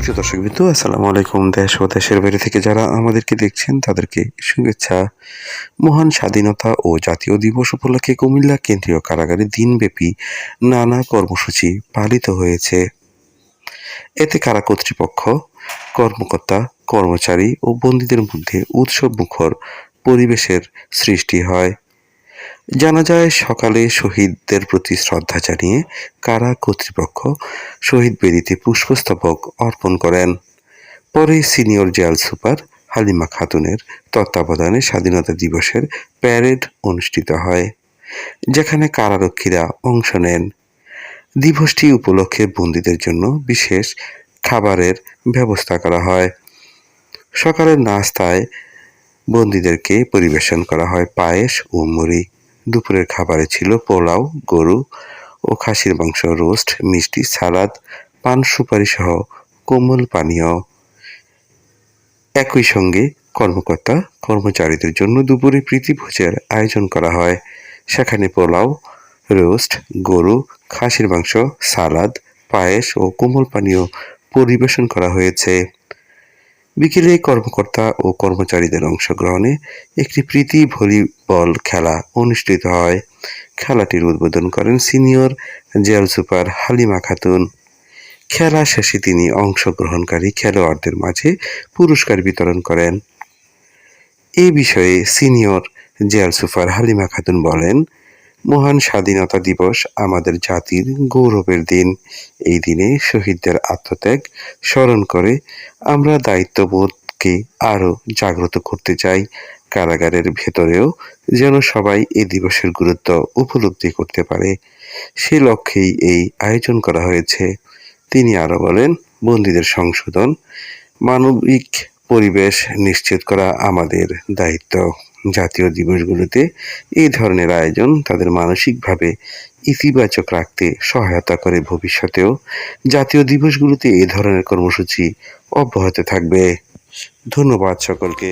প্রিয় দর্শকবৃন্দ, আসসালামু আলাইকুম। দেশ ও দেশের বাইরে থেকে যারা আমাদেরকে দেখছেন তাদেরকে শুভেচ্ছা। মহান স্বাধীনতা ও জাতীয় দিবস উপলক্ষে কুমিল্লা কেন্দ্রীয় কারাগারে দিনব্যাপী নানা কর্মসূচি পালিত হয়েছে। এতে কারা কর্তৃপক্ষ, কর্মকর্তা, কর্মচারী ও বন্দীদের মধ্যে উৎসবমুখর পরিবেশের সৃষ্টি হয়। জানা যায়, সকালে শহীদদের প্রতি শ্রদ্ধা জানিয়ে কারা কর্তৃপক্ষ শহীদ বেদিতে পুষ্পস্তবক অর্পণ করেন। পরে সিনিয়র জেল সুপার হালিমা খাতুনের তত্ত্বাবধানে স্বাধীনতা দিবসের প্যারেড অনুষ্ঠিত হয়, যেখানে কারারক্ষীরা অংশ নেন। দিবসটি উপলক্ষে বন্দীদের জন্য বিশেষ খাবারের ব্যবস্থা করা হয়। সকালের নাস্তায় বন্দীদেরকে পরিবেশন করা হয় পায়েস ও মুড়ি। দুপুরের খাবারে ছিল পোলাও, গরু ও খাসির মাংস, রোস্ট, মিষ্টি, সালাদ, পান সুপারি সহ কোমল পানীয়। একই সঙ্গে কর্মকর্তা কর্মচারীদের জন্য দুপুরে প্রীতিভোজের আয়োজন করা হয়। সেখানে পোলাও, রোস্ট, গরু, খাসির মাংস, সালাদ, পায়েস ও কোমল পানীয় পরিবেশন করা হয়েছে। বিকেলে কর্মকর্তা ও কর্মচারীদের অংশগ্রহণে একটি প্রীতি ভলিবল খেলা অনুষ্ঠিত হয়। খেলাটির উদ্বোধন করেন senior jail super Halima Khatun. খেলা শেষে তিনি অংশগ্রহণকারী খেলোয়াড়দের মাঝে পুরস্কার বিতরণ করেন। এ বিষয়ে senior jail super Halima Khatun বলেন, মহান স্বাধীনতা দিবস আমাদের জাতির গৌরবের দিন। এই দিনে শহীদদের আত্মত্যাগ স্মরণ করে আমরা দায়িত্ববোধকে আরও জাগ্রত করতে চাই। কারাগারের ভেতরেও যেন সবাই এই দিবসের গুরুত্ব উপলব্ধি করতে পারে, সে লক্ষ্যেই এই আয়োজন করা হয়েছে। তিনি আরও বলেন, বন্দীদের সংশোধন, মানবিক পরিবেশ নিশ্চিত করা আমাদের দায়িত্ব। জাতীয় দিবসগুলোতে এই ধরনের আয়োজন তাদের মানসিকভাবে ইতিবাচক রাখতে সহায়তা করে। ভবিষ্যতেও জাতীয় দিবসগুলোতে এই ধরনের কর্মসূচি অব্যাহত থাকবে। ধন্যবাদ সকলকে।